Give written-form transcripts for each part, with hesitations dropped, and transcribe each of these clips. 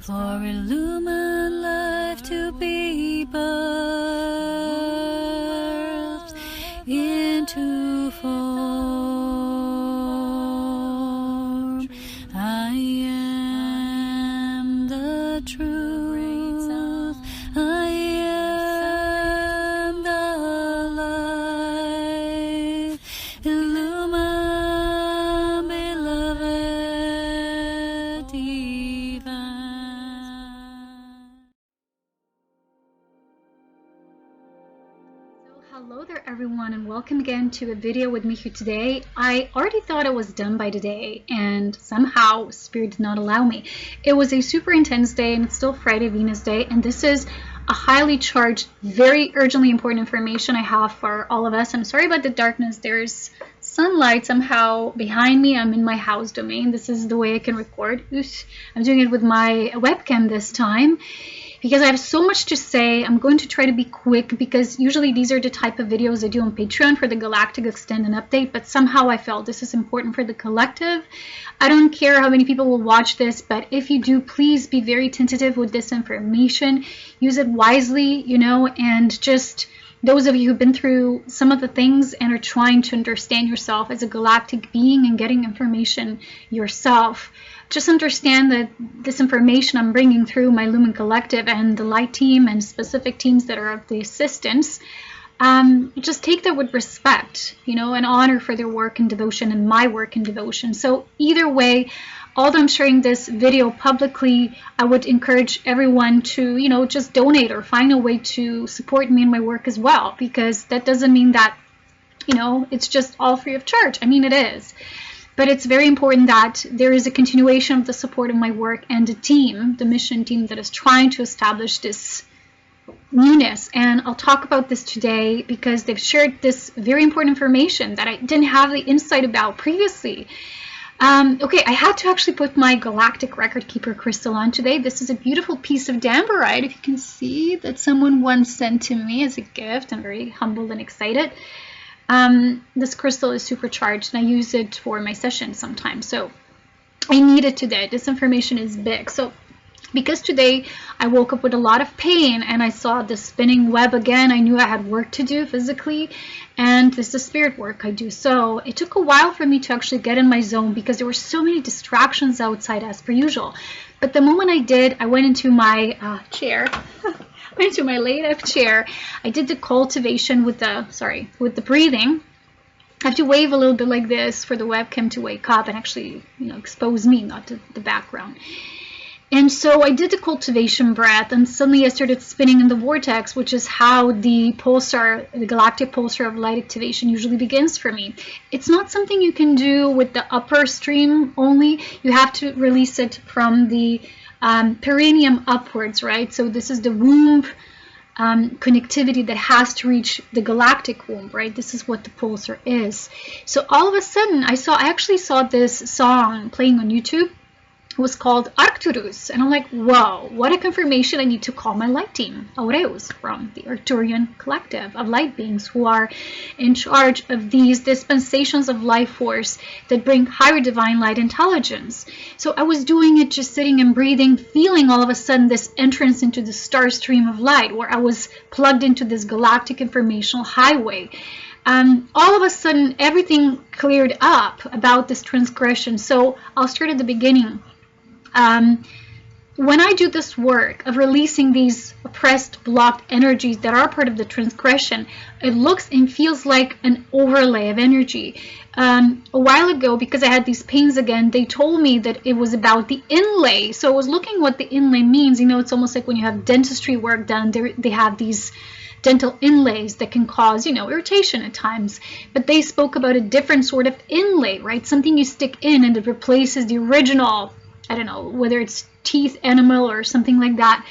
for illumined life to be birthed into form. I am the truth. I am the light. Illumined, beloved divine. Hello there everyone, and welcome again to a video with me here today. I already thought I was done by today, and somehow Spirit did not allow me. It was a super intense day, and it's still Friday, Venus Day, and this is a highly charged, very urgently important information I have for all of us. I'm sorry about the darkness. There's sunlight somehow behind me. I'm in my house domain. This is the way I can record. Oops. I'm doing it with my webcam this time, because I have so much to say. I'm going to try to be quick, because usually these are the type of videos I do on Patreon for the Galactic Extend and Update, but somehow I felt this is important for the collective. I don't care how many people will watch this, but if you do, please be very tentative with this information. Use it wisely, you know, and just those of you who've been through some of the things and are trying to understand yourself as a galactic being and getting information yourself, just understand that this information I'm bringing through my Lumen Collective and the Light Team and specific teams that are of the assistance, just take that with respect, you know, and honor for their work and devotion and my work and devotion. So either way, although I'm sharing this video publicly, I would encourage everyone to, you know, just donate or find a way to support me in my work as well, because that doesn't mean that, you know, it's just all free of charge. I mean, it is. But it's very important that there is a continuation of the support of my work and the team, the mission team that is trying to establish this newness. And I'll talk about this today because they've shared this very important information that I didn't have the insight about previously. Okay, I had to actually put my Galactic Record Keeper crystal on today. This is a beautiful piece of Danburite, if you can see, that someone once sent to me as a gift. I'm very humbled and excited. This crystal is supercharged, and I use it for my sessions sometimes, so I need it today. This information is big. So because today I woke up with a lot of pain and I saw the spinning web again, I knew I had work to do physically, and this is spirit work I do. So it took a while for me to actually get in my zone because there were so many distractions outside as per usual. But the moment I did, I went into my chair. Went into my laid up chair. I did the cultivation with the breathing. I have to wave a little bit like this for the webcam to wake up and actually, you know, expose me, not the background. And so I did the cultivation breath, and suddenly I started spinning in the vortex, which is how the pulsar, the galactic pulsar of light activation usually begins for me. It's not something you can do with the upper stream only. You have to release it from the perineum upwards, right? So this is the womb connectivity that has to reach the galactic womb, right? This is what the pulsar is. So all of a sudden, I actually saw this song playing on YouTube. It was called Arcturus, and I'm like, whoa, what a confirmation. I need to call my light team, Aureus, from the Arcturian collective of light beings who are in charge of these dispensations of life force that bring higher divine light intelligence. So I was doing it, just sitting and breathing, feeling all of a sudden this entrance into the star stream of light, where I was plugged into this galactic informational highway. All of a sudden, everything cleared up about this transgression. So I'll start at the beginning. When I do this work of releasing these oppressed, blocked energies that are part of the transgression, it looks and feels like an overlay of energy. A while ago, because I had these pains again, they told me that it was about the inlay. So I was looking what the inlay means. You know, it's almost like when you have dentistry work done, they have these dental inlays that can cause, you know, irritation at times. But they spoke about a different sort of inlay, right? Something you stick in and it replaces the original, I don't know, whether it's teeth enamel or something like that.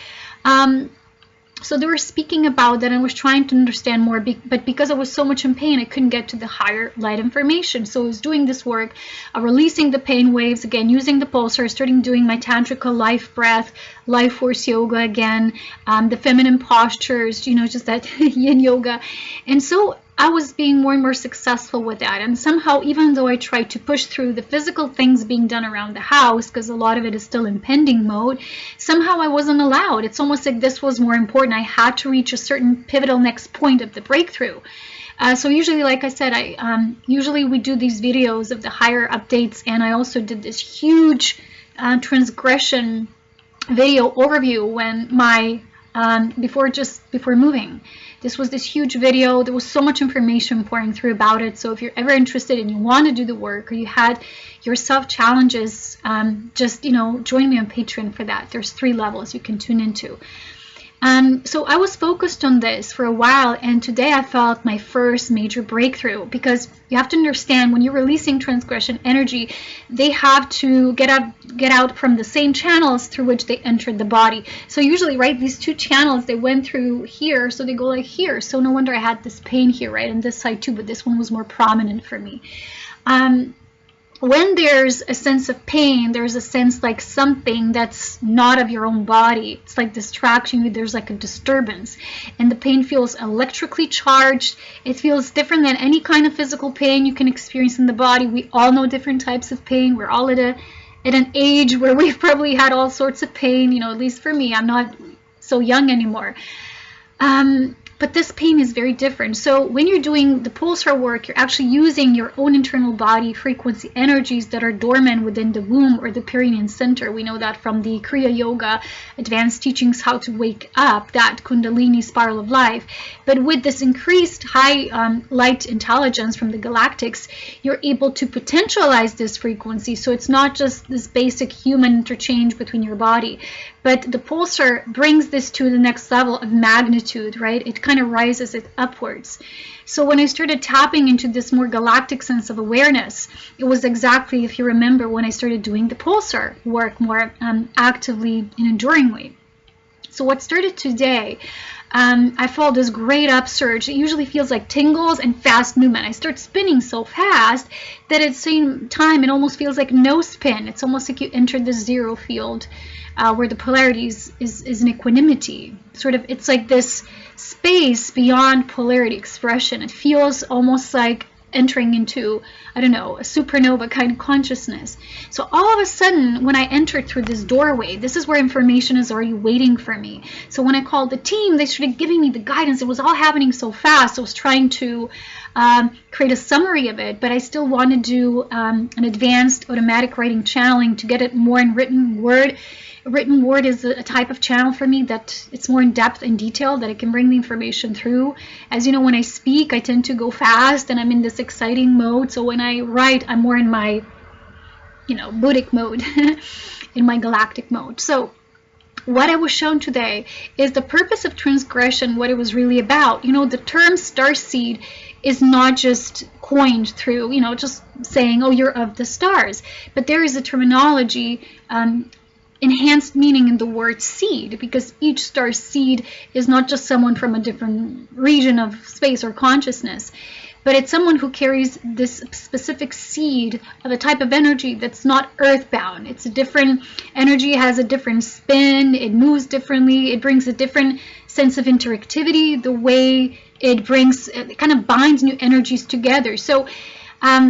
So they were speaking about that, and I was trying to understand more, but because I was so much in pain, I couldn't get to the higher light information. So I was doing this work of releasing the pain waves, again, using the pulsar, starting doing my tantrica life breath, life force yoga again, the feminine postures, you know, just that yin yoga. And so I was being more and more successful with that. And somehow, even though I tried to push through the physical things being done around the house, because a lot of it is still in pending mode, somehow I wasn't allowed. It's almost like this was more important. I had to reach a certain pivotal next point of the breakthrough. So usually, like I said, usually we do these videos of the higher updates, and I also did this huge transgression video overview when my before moving. This was this huge video. There was so much information pouring through about it. So if you're ever interested and you want to do the work, or you had yourself challenges, just join me on Patreon for that. There's 3 levels you can tune into. So I was focused on this for a while, and today I felt my first major breakthrough, because you have to understand, when you're releasing transgression energy, they have to get out from the same channels through which they entered the body. So usually, right, these 2 channels, they went through here, so they go like here. So no wonder I had this pain here, right, and this side too, but this one was more prominent for me. When there's a sense of pain, there's a sense like something that's not of your own body. It's like distraction. There's like a disturbance, and the pain feels electrically charged. It feels different than any kind of physical pain you can experience in the body. We all know different types of pain. We're all at an age where we've probably had all sorts of pain. At least for me, I'm not so young anymore. But this pain is very different. So when you're doing the pulsar work, you're actually using your own internal body frequency energies that are dormant within the womb or the perineum center. We know that from the Kriya Yoga advanced teachings, how to wake up that Kundalini spiral of life. But with this increased high light intelligence from the Galactics, you're able to potentialize this frequency. So it's not just this basic human interchange between your body, but the pulsar brings this to the next level of magnitude, right? It kind of rises it upwards. So when I started tapping into this more galactic sense of awareness, it was exactly, if you remember, when I started doing the pulsar work more actively and enduringly. So what started today, I felt this great upsurge. It usually feels like tingles and fast movement. I start spinning so fast that at the same time, it almost feels like no spin. It's almost like you entered the zero field, where the polarity is in equanimity. Sort of, it's like this space beyond polarity expression. It feels almost like entering into, I don't know, a supernova kind of consciousness. So all of a sudden, when I entered through this doorway, this is where information is already waiting for me. So when I called the team, they started giving me the guidance. It was all happening so fast. I was trying to create a summary of it, but I still want to do an advanced automatic writing channeling to get it more in written word. Written word is a type of channel for me that it's more in depth and detail, that I can bring the information through. As you know, when I speak, I tend to go fast and I'm in this exciting mode. So when I write, I'm more in my, Buddhic mode, in my galactic mode. So what I was shown today is the purpose of transgression, what it was really about. The term starseed is not just coined through, just saying, oh, you're of the stars. But there is a terminology, enhanced meaning in the word seed, because each star seed is not just someone from a different region of space or consciousness, but it's someone who carries this specific seed of a type of energy that's not earthbound. It's a different energy, has a different spin, it moves differently, it brings a different sense of interactivity, the way it kind of binds new energies together. So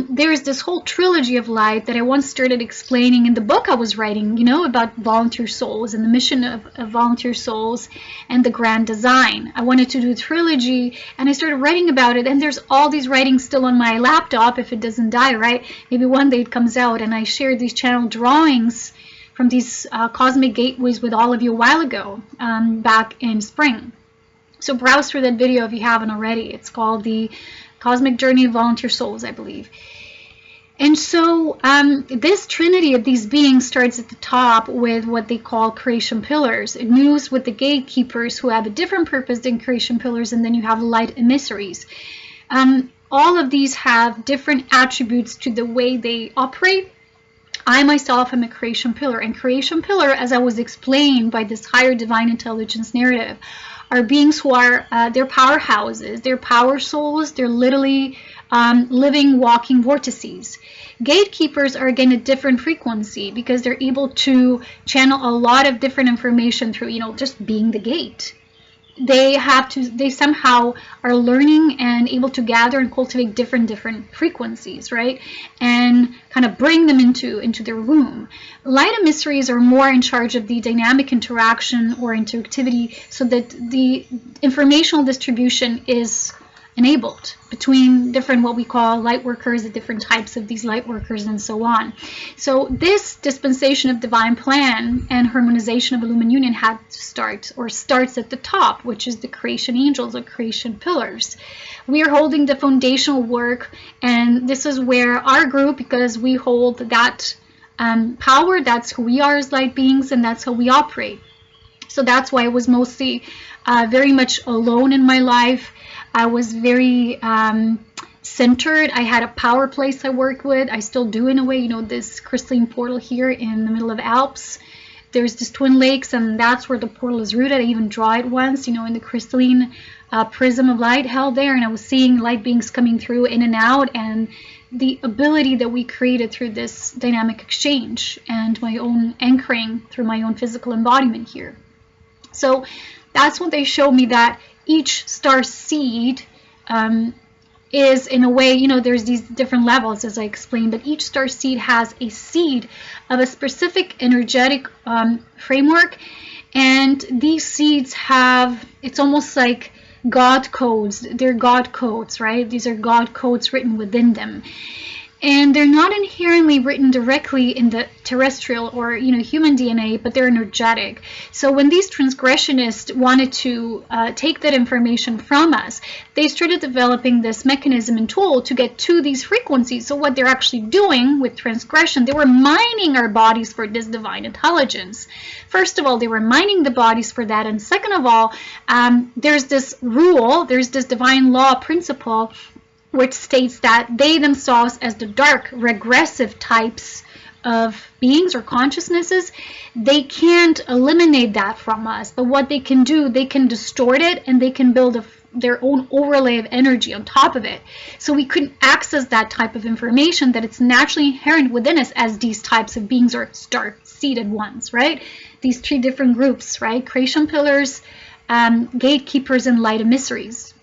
there's this whole trilogy of light that I once started explaining in the book I was writing, about volunteer souls and the mission of volunteer souls and the grand design. I wanted to do a trilogy, and I started writing about it, and there's all these writings still on my laptop if it doesn't die, right? Maybe one day it comes out, and I shared these channel drawings from these cosmic gateways with all of you a while ago, back in spring. So browse through that video if you haven't already. It's called the Cosmic Journey of Volunteer Souls, I believe. And so this trinity of these beings starts at the top with what they call creation pillars. It moves with the gatekeepers, who have a different purpose than creation pillars, and then you have light emissaries. All of these have different attributes to the way they operate. I myself am a creation pillar, and creation pillar, as I was explained by this higher divine intelligence narrative, are beings who are, they're powerhouses, they're power souls, they're literally living, walking vortices. Gatekeepers are, again, a different frequency, because they're able to channel a lot of different information through, just being the gate. they somehow are learning and able to gather and cultivate different frequencies, right? And kind of bring them into their womb. Light emissaries are more in charge of the dynamic interaction or interactivity, so that the informational distribution is enabled between different what we call light workers, the different types of these light workers, and so on. So this dispensation of divine plan and harmonization of Illumined Union had to start, or starts at the top, which is the creation angels or creation pillars. We are holding the foundational work, and this is where our group, because we hold that power, that's who we are as light beings, and that's how we operate. So that's why I was mostly very much alone in my life. I was very centered. I had a power place I worked with. I still do in a way, you know, this crystalline portal here in the middle of the Alps. There's this twin lakes, and that's where the portal is rooted. I even draw it once, you know, in the crystalline prism of light held there, and I was seeing light beings coming through in and out, and the ability that we created through this dynamic exchange and my own anchoring through my own physical embodiment here. So that's what they showed me, that each star seed is, in a way, you know, there's these different levels as I explained, but each star seed has a seed of a specific energetic framework, and these seeds have, it's almost like God codes. They're God codes, right? These are God codes written within them. And they're not inherently written directly in the terrestrial or, you know, human DNA, but they're energetic. So when these transgressionists wanted to take that information from us, they started developing this mechanism and tool to get to these frequencies. So what they're actually doing with transgression, they were mining our bodies for this divine intelligence. First of all, they were mining the bodies for that. And second of all, there's this rule, there's this divine law principle, which states that they themselves, as the dark, regressive types of beings or consciousnesses, they can't eliminate that from us. But what they can do, they can distort it, and they can build their own overlay of energy on top of it. So we couldn't access that type of information that it's naturally inherent within us as these types of beings or star-seeded ones, right? These three different groups, right? Creation pillars, gatekeepers, and light emissaries.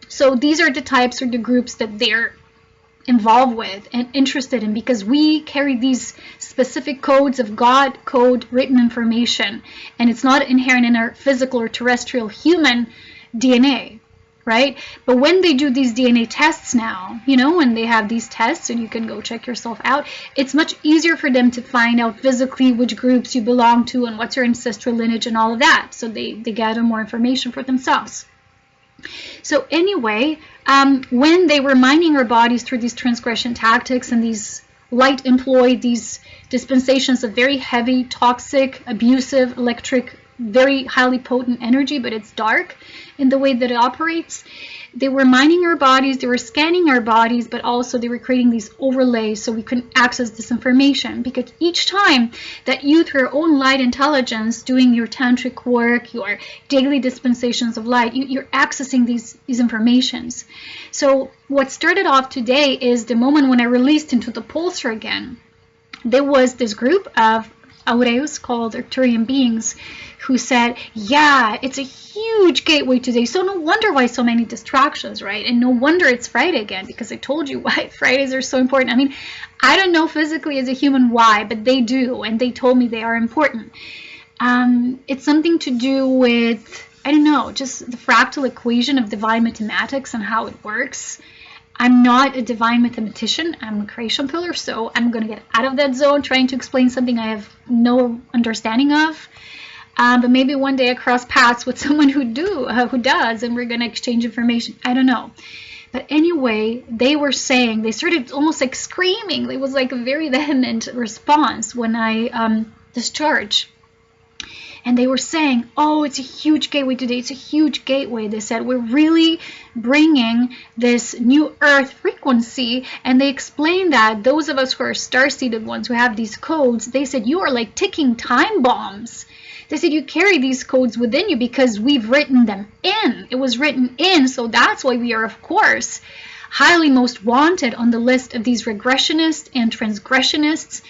So these are the types or the groups that they're involved with and interested in, because we carry these specific codes of God code written information, and it's not inherent in our physical or terrestrial human DNA, right? But when they do these DNA tests now, you know, when they have these tests, and you can go check yourself out, it's much easier for them to find out physically which groups you belong to and what's your ancestral lineage and all of that. So they gather more information for themselves. So anyway, when they were mining our bodies through these transgression tactics, and these light employed these dispensations of very heavy, toxic, abusive, electric, very highly potent energy, but it's dark in the way that it operates, they were mining our bodies, they were scanning our bodies, but also they were creating these overlays so we couldn't access this information. Because each time that you, through your own light intelligence, doing your tantric work, your daily dispensations of light, you're accessing these informations. So what started off today is the moment when I released into the pulsar again. There was this group of Aureus called Arcturian beings who said, yeah, it's a huge gateway today. So no wonder why so many distractions, right? And no wonder it's Friday again, because I told you why Fridays are so important. I mean, I don't know physically as a human why, but they do. And they told me they are important. It's something to do with, I don't know, just the fractal equation of divine mathematics and how it works. I'm not a divine mathematician. I'm a creation pillar, so I'm going to get out of that zone trying to explain something I have no understanding of. But maybe one day I cross paths with someone who does, and we're going to exchange information. I don't know. But anyway, they were saying, they started almost like screaming. It was like a very vehement response when I discharged. And they were saying, oh, it's a huge gateway today. It's a huge gateway. They said, we're really bringing this new earth frequency. And they explained that those of us who are star-seeded ones who have these codes, they said, you are like ticking time bombs. They said, you carry these codes within you because we've written them in. It was written in. So that's why we are, of course, highly most wanted on the list of these regressionists and transgressionists,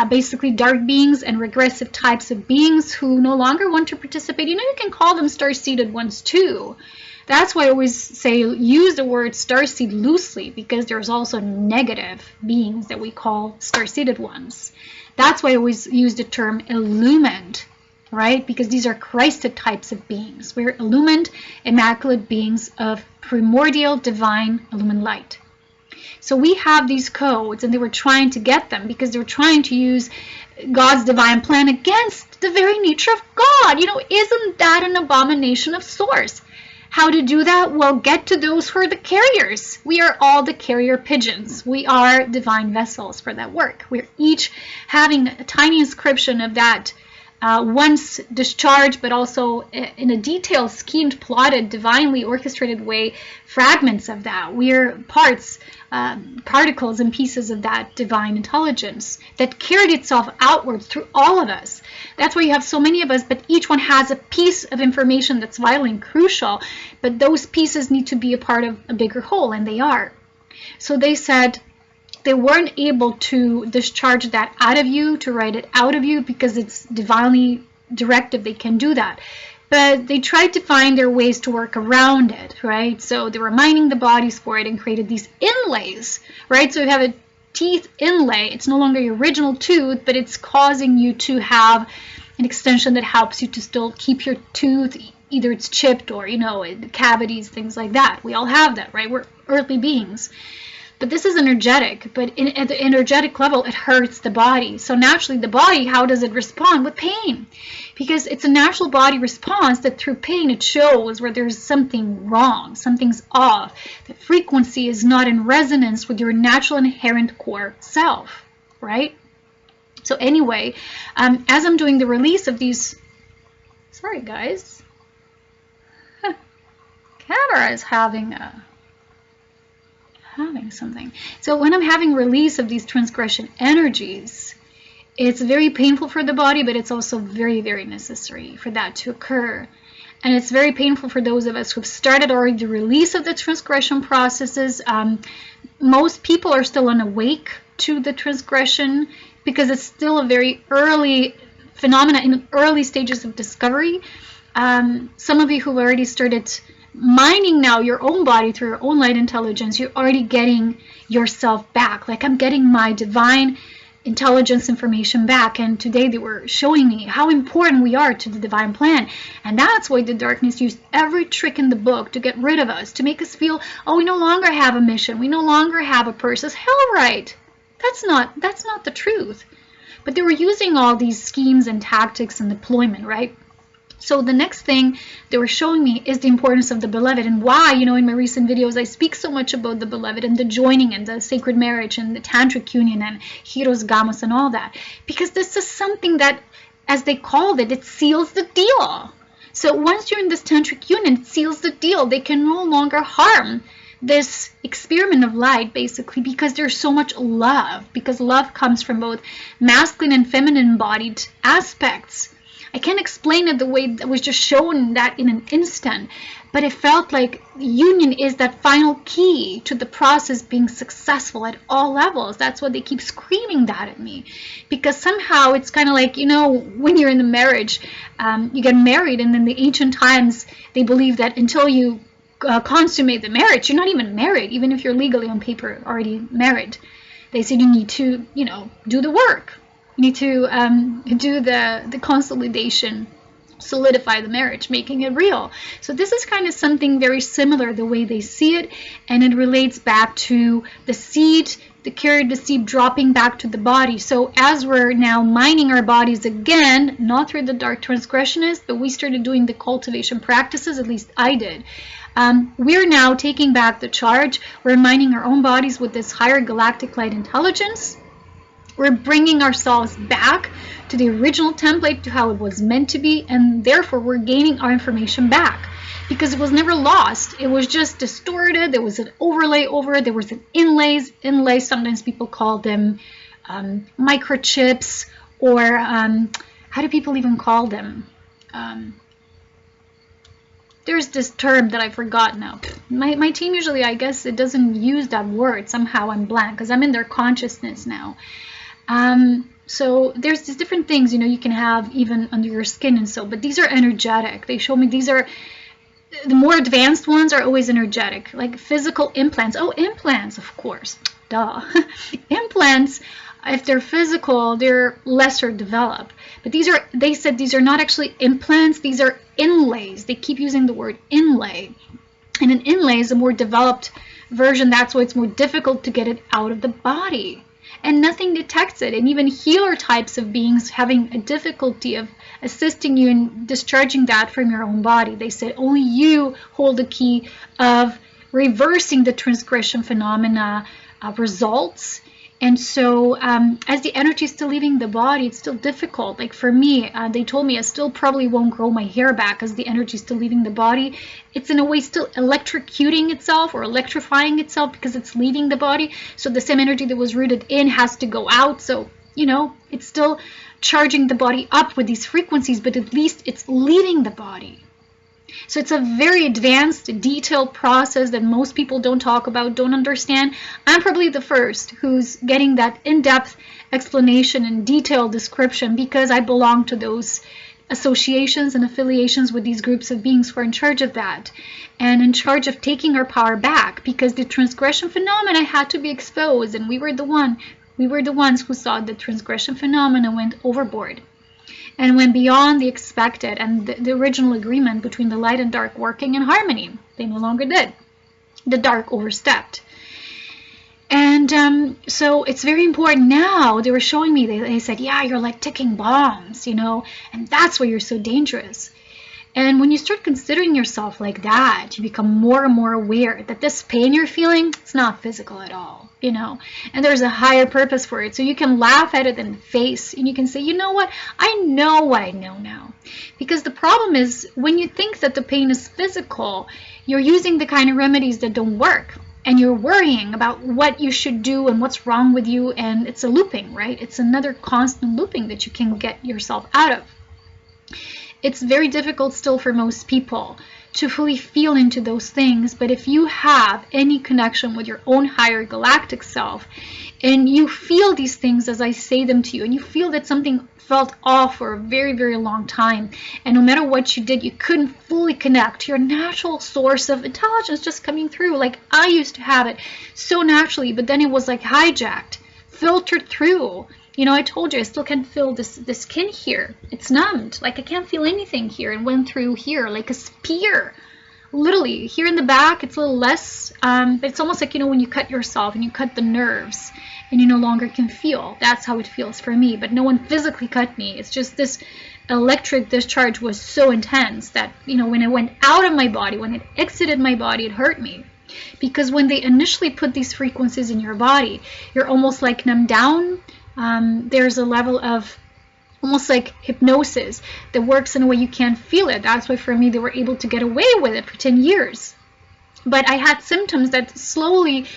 basically dark beings and regressive types of beings who no longer want to participate. You know, you can call them star-seeded ones too. That's why I always say use the word starseed loosely, because there's also negative beings that we call star-seeded ones. That's why I always use the term illumined, right? Because these are Christed types of beings. We're illumined, immaculate beings of primordial, divine, illumined light. So we have these codes, and they were trying to get them because they were trying to use God's divine plan against the very nature of God. You know, isn't that an abomination of source? How to do that? Well, get to those who are the carriers. We are all the carrier pigeons. We are divine vessels for that work. We're each having a tiny inscription of that once discharged, but also in a detailed, schemed, plotted, divinely orchestrated way, fragments of that. We're parts, particles and pieces of that divine intelligence that carried itself outwards through all of us. That's why you have so many of us, but each one has a piece of information that's vital and crucial, but those pieces need to be a part of a bigger whole, and they are. So they said they weren't able to discharge that out of you, to write it out of you, because it's divinely directive. They can do that. But they tried to find their ways to work around it, right? So they were mining the bodies for it and created these inlays, right? So you have a teeth inlay. It's no longer your original tooth, but it's causing you to have an extension that helps you to still keep your tooth, either it's chipped or, you know, cavities, things like that. We all have that, right? We're earthly beings. But this is energetic, but at the energetic level, it hurts the body. So naturally, the body, how does it respond? With pain. Because it's a natural body response that through pain, it shows where there's something wrong, something's off. The frequency is not in resonance with your natural inherent core self, right? So anyway, as I'm doing the release of these, sorry guys, camera is having something. So when I'm having release of these transgression energies, it's very painful for the body, but it's also very, very necessary for that to occur. And it's very painful for those of us who've started already the release of the transgression processes. Most people are still unawake to the transgression because it's still a very early phenomena in early stages of discovery. Some of you who've already started mining now your own body through your own light intelligence, you're already getting yourself back. Like, I'm getting my divine intelligence information back, and today they were showing me how important we are to the divine plan. And that's why the darkness used every trick in the book to get rid of us, to make us feel, oh, we no longer have a mission, we no longer have a purpose. Hell right, that's not the truth. But they were using all these schemes and tactics and deployment, right? So the next thing they were showing me is the importance of the beloved, and why, you know, in my recent videos I speak so much about the beloved and the joining and the sacred marriage and the tantric union and Heroes Gamos and all that, because this is something that, as they called it, it seals the deal. So once you're in this tantric union, it seals the deal. They can no longer harm this experiment of light, basically, because there's so much love, because love comes from both masculine and feminine embodied aspects. I can't explain it the way that was just shown that in an instant, but it felt like union is that final key to the process being successful at all levels. That's what they keep screaming that at me, because somehow it's kind of like, you know, when you're in a marriage, you get married, and in the ancient times, they believe that until you consummate the marriage, you're not even married, even if you're legally on paper already married. They said you need to, you know, do the work. You need to do the consolidation, solidify the marriage, making it real. So this is kind of something very similar the way they see it, and it relates back to the seed, the carried the seed dropping back to the body. So as we're now mining our bodies again, not through the dark transgressionists, but we started doing the cultivation practices, at least I did. We're now taking back the charge. We're mining our own bodies with this higher galactic light intelligence. We're bringing ourselves back to the original template, to how it was meant to be, and therefore we're gaining our information back, because it was never lost. It was just distorted. There was an overlay over it. There was an inlays. Sometimes people call them microchips, or how do people even call them? there's this term that I forgot now. My team usually, I guess, it doesn't use that word. Somehow I'm blank because I'm in their consciousness now. So there's these different things, you know, you can have even under your skin and so, but these are energetic. They show me these are, the more advanced ones are always energetic, like physical implants. Oh, implants, of course. Duh. Implants, if they're physical, they're lesser developed. But these are, they said these are not actually implants, these are inlays. They keep using the word inlay. And an inlay is a more developed version. That's why it's more difficult to get it out of the body. And nothing detects it. And even healer types of beings having a difficulty of assisting you in discharging that from your own body. They said only you hold the key of reversing the transgression phenomena results. And so as the energy is still leaving the body, it's still difficult. Like for me, they told me I still probably won't grow my hair back as the energy is still leaving the body. It's in a way still electrocuting itself or electrifying itself because it's leaving the body. So the same energy that was rooted in has to go out. So, you know, it's still charging the body up with these frequencies, but at least it's leaving the body. So it's a very advanced, detailed process that most people don't talk about, don't understand. I'm probably the first who's getting that in-depth explanation and detailed description because I belong to those associations and affiliations with these groups of beings who are in charge of that and in charge of taking our power back, because the transgression phenomena had to be exposed, and we were the ones who saw the transgression phenomena went overboard and went beyond the expected and the original agreement between the light and dark working in harmony. They no longer did. The dark overstepped. And so it's very important now. They were showing me, they said, yeah, you're like ticking bombs, you know, and that's why you're so dangerous. And when you start considering yourself like that, you become more and more aware that this pain you're feeling, it's not physical at all, you know, and there's a higher purpose for it. So you can laugh at it in the face and you can say, you know what I know now. Because the problem is when you think that the pain is physical, you're using the kind of remedies that don't work. And you're worrying about what you should do and what's wrong with you. And it's a looping, right? It's another constant looping that you can get yourself out of. It's very difficult still for most people to fully feel into those things. But if you have any connection with your own higher galactic self and you feel these things as I say them to you, and you feel that something felt off for a very, very long time, and no matter what you did, you couldn't fully connect to your natural source of intelligence just coming through. Like I used to have it so naturally, but then it was like hijacked, filtered through. You know, I told you I still can't feel the skin here. It's numbed. Like I can't feel anything here, and went through here like a spear. Literally, here in the back, it's a little less, but it's almost like, you know, when you cut yourself and you cut the nerves and you no longer can feel. That's how it feels for me, but no one physically cut me. It's just this electric discharge was so intense that, you know, when it went out of my body, when it exited my body, it hurt me. Because when they initially put these frequencies in your body, you're almost like numbed down. There's a level of almost like hypnosis that works in a way you can't feel it. That's why for me they were able to get away with it for 10 years. But I had symptoms that slowly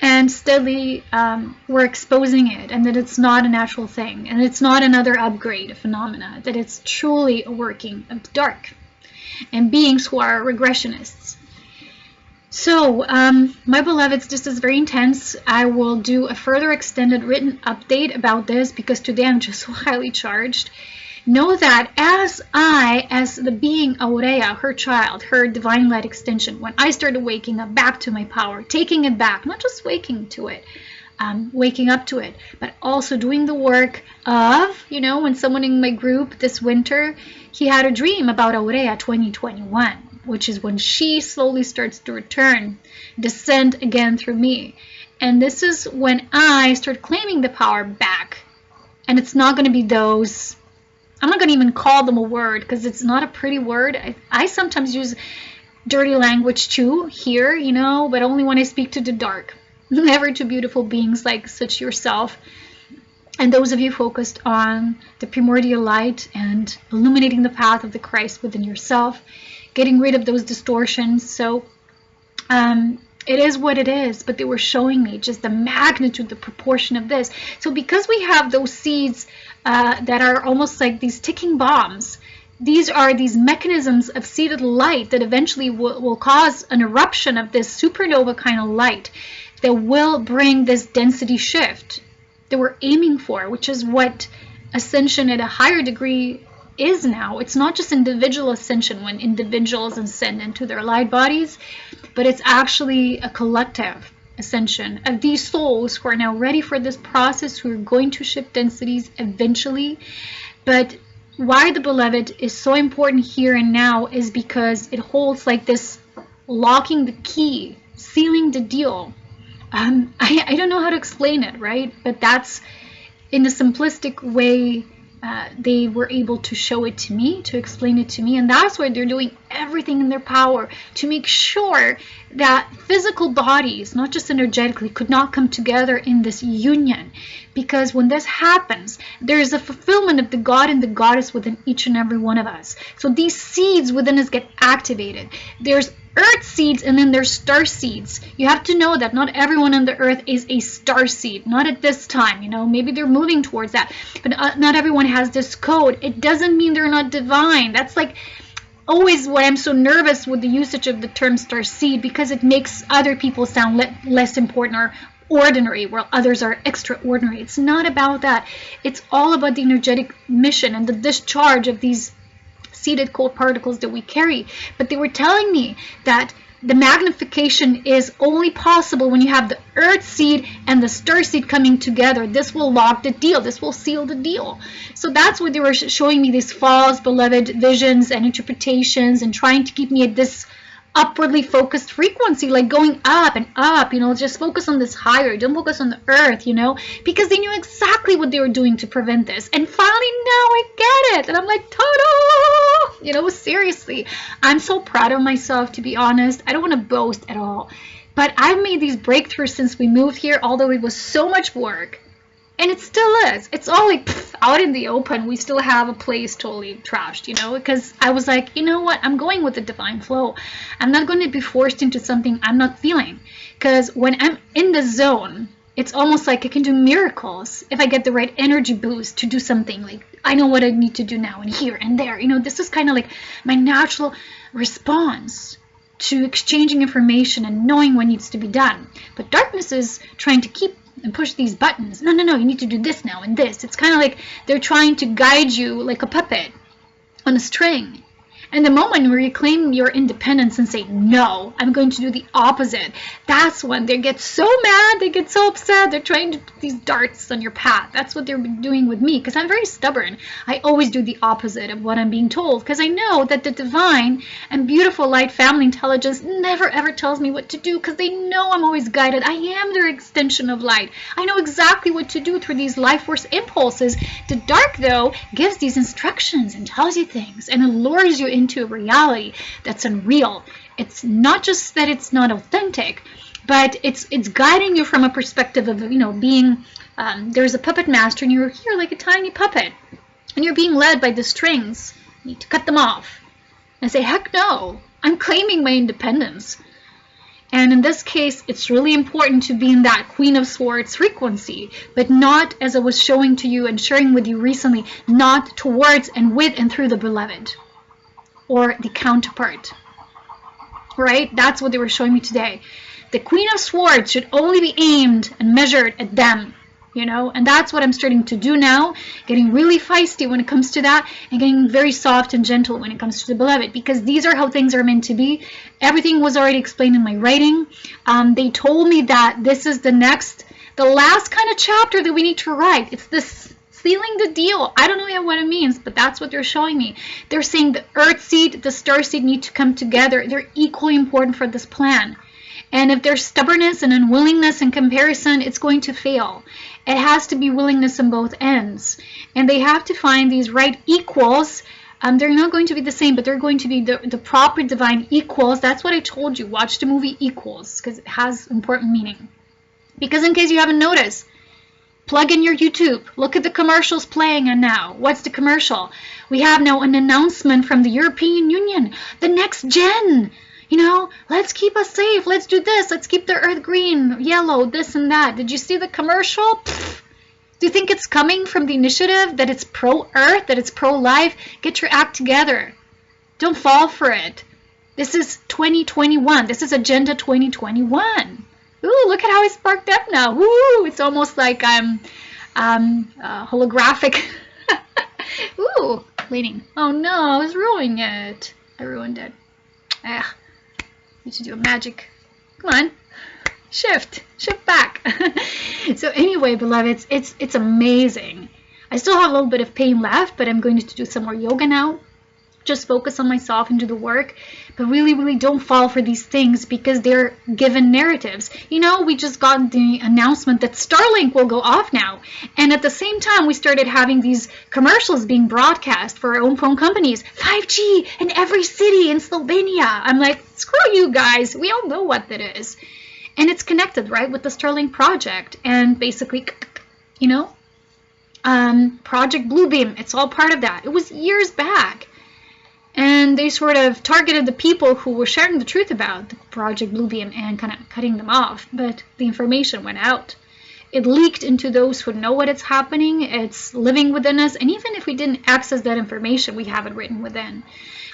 and steadily were exposing it, and that it's not a natural thing, and it's not another upgrade phenomena, that it's truly a working of dark and beings who are regressionists. So, my beloveds, this is very intense. I will do a further extended written update about this because today I'm just so highly charged. Know that as the being Aurea, her child, her divine light extension, when I started waking up back to my power, taking it back, not just waking to it, waking up to it, but also doing the work of, you know, when someone in my group this winter, he had a dream about Aurea 2021. Which is when she slowly starts to return, descend again through me. And this is when I start claiming the power back. And it's not going to be those, I'm not going to even call them a word because it's not a pretty word. I sometimes use dirty language too here, you know, but only when I speak to the dark. Never to beautiful beings like such yourself. And those of you focused on the primordial light and illuminating the path of the Christ within yourself, getting rid of those distortions. So it is what it is, but they were showing me just the magnitude, the proportion of this. So because we have those seeds that are almost like these ticking bombs, these are these mechanisms of seeded light that eventually will cause an eruption of this supernova kind of light that will bring this density shift that we're aiming for, which is what ascension at a higher degree is now. It's not just individual ascension when individuals ascend into their light bodies, but it's actually a collective ascension of these souls who are now ready for this process, who are going to shift densities eventually. But why the beloved is so important here and now is because it holds like this locking the key, sealing the deal. I don't know how to explain it, right? But that's in a simplistic way. They were able to show it to me, to explain it to me, and that's why they're doing everything in their power to make sure that physical bodies, not just energetically, could not come together in this union. Because when this happens, there is a fulfillment of the God and the Goddess within each and every one of us. So these seeds within us get activated. There's earth seeds and then there's star seeds. You have to know that not everyone on the earth is a star seed. Not at this time, you know, maybe they're moving towards that, but not everyone has this code. It doesn't mean they're not divine. That's like always why I'm so nervous with the usage of the term star seed, because it makes other people sound less important or ordinary, while others are extraordinary. It's not about that. It's all about the energetic mission and the discharge of these seeded cold particles that we carry. But they were telling me that the magnification is only possible when you have the earth seed and the star seed coming together. This will lock the deal. This will seal the deal. So that's what they were showing me, these false beloved visions and interpretations, and trying to keep me at this upwardly focused frequency, like going up and up, you know, just focus on this higher, don't focus on the earth, you know, because they knew exactly what they were doing to prevent this. And finally now I get it, and I'm like, ta-da! You know, seriously, I'm so proud of myself, to be honest. I don't want to boast at all, but I've made these breakthroughs since we moved here, although it was so much work. And it still is. It's all like out in the open. We still have a place totally trashed, you know, because I was like, you know what? I'm going with the divine flow. I'm not going to be forced into something I'm not feeling. Because when I'm in the zone, it's almost like I can do miracles if I get the right energy boost to do something. Like, I know what I need to do now and here and there. You know, this is kind of like my natural response to exchanging information and knowing what needs to be done. But darkness is trying to keep and push these buttons. No, you need to do this now and this. It's kind of like they're trying to guide you like a puppet on a string. And the moment where you claim your independence and say, no, I'm going to do the opposite, that's when they get so mad, they get so upset, they're trying to put these darts on your path. That's what they're doing with me, because I'm very stubborn. I always do the opposite of what I'm being told, because I know that the divine and beautiful light family intelligence never ever tells me what to do, because they know I'm always guided. I am their extension of light. I know exactly what to do through these life force impulses. The dark, though, gives these instructions and tells you things and allures you into a reality that's unreal. It's not just that it's not authentic, but it's guiding you from a perspective of, you know, being there's a puppet master and you're here like a tiny puppet and you're being led by the strings. You need to cut them off and say, heck no, I'm claiming my independence. And in this case, it's really important to be in that Queen of Swords frequency, but not, as I was showing to you and sharing with you recently, not towards and with and through the beloved or the counterpart, right? That's what they were showing me today. The Queen of Swords should only be aimed and measured at them, you know, and that's what I'm starting to do now, getting really feisty when it comes to that and getting very soft and gentle when it comes to the beloved, because these are how things are meant to be. Everything was already explained in my writing. They told me that this is the last kind of chapter that we need to write. It's this sealing the deal. I don't know yet what it means, but that's what they're showing me. They're saying the earth seed, the star seed need to come together. They're equally important for this plan. And if there's stubbornness and unwillingness in comparison, it's going to fail. It has to be willingness on both ends. And they have to find these right equals. They're not going to be the same, but they're going to be the proper divine equals. That's what I told you. Watch the movie Equals, because it has important meaning. Because in case you haven't noticed, plug in your YouTube. Look at the commercials playing, and now, what's the commercial? We have now an announcement from the European Union. The next gen. You know, let's keep us safe. Let's do this. Let's keep the earth green, yellow, this and that. Did you see the commercial? Pfft. Do you think it's coming from the initiative, that it's pro-earth, that it's pro-life? Get your act together. Don't fall for it. This is 2021. This is Agenda 2021. Ooh, look at how it's sparked up now. Ooh, it's almost like I'm holographic. Ooh, waiting. Oh no, I was ruining it. I ruined it. Ah, need to do a magic. Come on, shift back. So anyway, beloveds, it's amazing. I still have a little bit of pain left, but I'm going to do some more yoga now. Just focus on myself and do the work, but really don't fall for these things, because they're given narratives. You know, we just got the announcement that Starlink will go off now, and at the same time we started having these commercials being broadcast for our own phone companies. 5G in every city in Slovenia. I'm like, screw you guys, we all know what that is. And it's connected, right, with the Starlink project, and basically, you know, Project Bluebeam, it's all part of that. It was years back. And they sort of targeted the people who were sharing the truth about the Project Bluebeam and kind of cutting them off. But the information went out. It leaked into those who know what is happening. It's living within us. And even if we didn't access that information, we have it written within.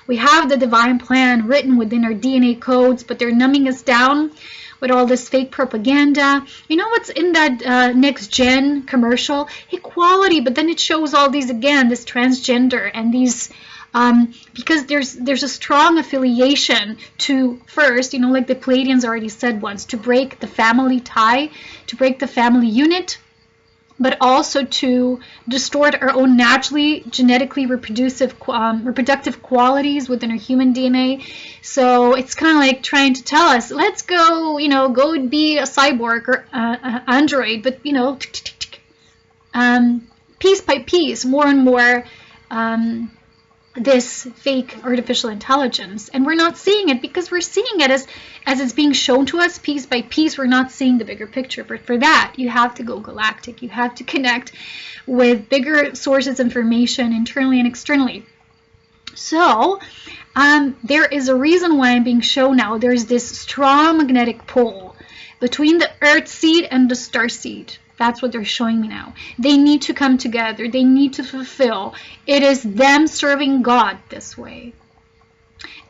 We have the divine plan written within our DNA codes, but they're numbing us down with all this fake propaganda. You know what's in that next gen commercial? Equality, but then it shows all these again, this transgender and these... because there's a strong affiliation to, first, you know, like the Palladians already said once, to break the family tie, to break the family unit, but also to distort our own naturally genetically reproductive qualities within our human DNA. So it's kind of like trying to tell us, let's go, you know, go be a cyborg or android, but, you know, piece by piece, more and more this fake artificial intelligence. And we're not seeing it because we're seeing it as it's being shown to us piece by piece. We're not seeing the bigger picture. But for that, you have to go galactic. You have to connect with bigger sources of information internally and externally. So there is a reason why I'm being shown now. There's this strong magnetic pull between the Earth seed and the Starseed. That's what they're showing me now. They need to come together. They need to fulfill. It is them serving God this way.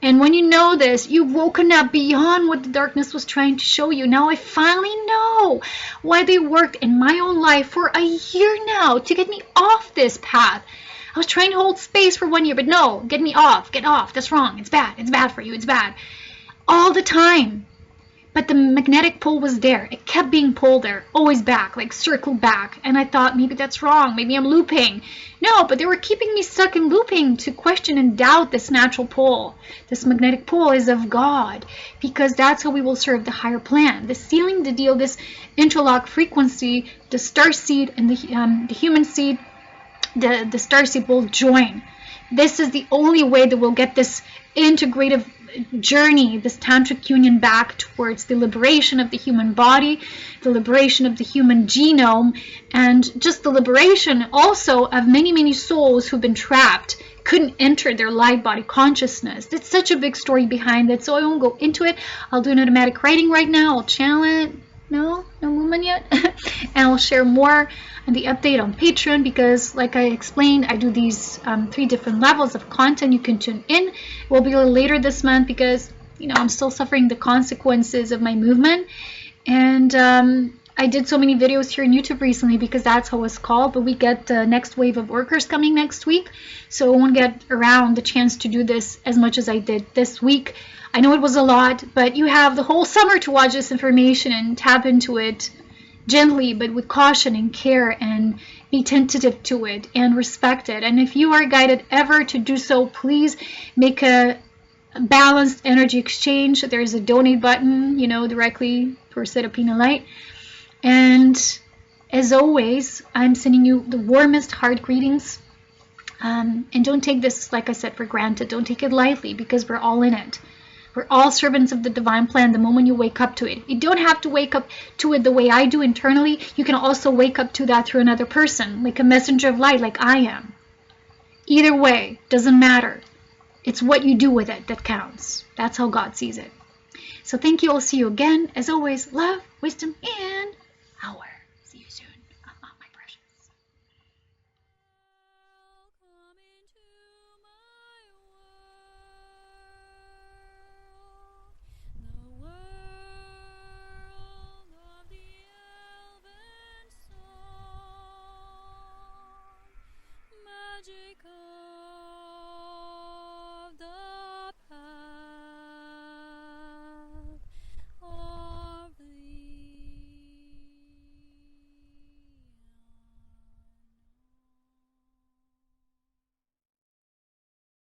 And when you know this, you've woken up beyond what the darkness was trying to show you. Now I finally know why they worked in my own life for a year now to get me off this path. I was trying to hold space for 1 year, but no, get me off. Get off. That's wrong. It's bad. It's bad for you. It's bad. All the time. But the magnetic pull was there. It kept being pulled there, always back, like circled back. And I thought, maybe that's wrong. Maybe I'm looping. No, but they were keeping me stuck in looping to question and doubt this natural pull. This magnetic pull is of God, because that's how we will serve the higher plan. The sealing the deal, this interlock frequency, the star seed and the human seed, the star seed will join. This is the only way that we'll get this integrative journey, this tantric union back towards the liberation of the human body, the liberation of the human genome, and just the liberation also of many souls who've been trapped, couldn't enter their light body consciousness. It's such a big story behind it, so I won't go into it. I'll do an automatic writing right now. I'll channel it. No movement yet. And I'll share more on the update on Patreon, because like I explained, I do these 3 different levels of content. You can tune in. It will be a little later this month because, you know, I'm still suffering the consequences of my movement. And I did so many videos here on YouTube recently because that's how it's called, but we get the next wave of workers coming next week, so I won't get around the chance to do this as much as I did this week. I know it was a lot, but you have the whole summer to watch this information and tap into it gently, but with caution and care, and be tentative to it and respect it. And if you are guided ever to do so, please make a balanced energy exchange. There's a donate button, you know, directly for Serapina Light. And as always, I'm sending you the warmest heart greetings. And don't take this, like I said, for granted. Don't take it lightly, because we're all in it. We're all servants of the divine plan the moment you wake up to it. You don't have to wake up to it the way I do internally. You can also wake up to that through another person, like a messenger of light, like I am. Either way, doesn't matter. It's what you do with it that counts. That's how God sees it. So thank you. I'll see you again. As always, love, wisdom, and power. See you soon.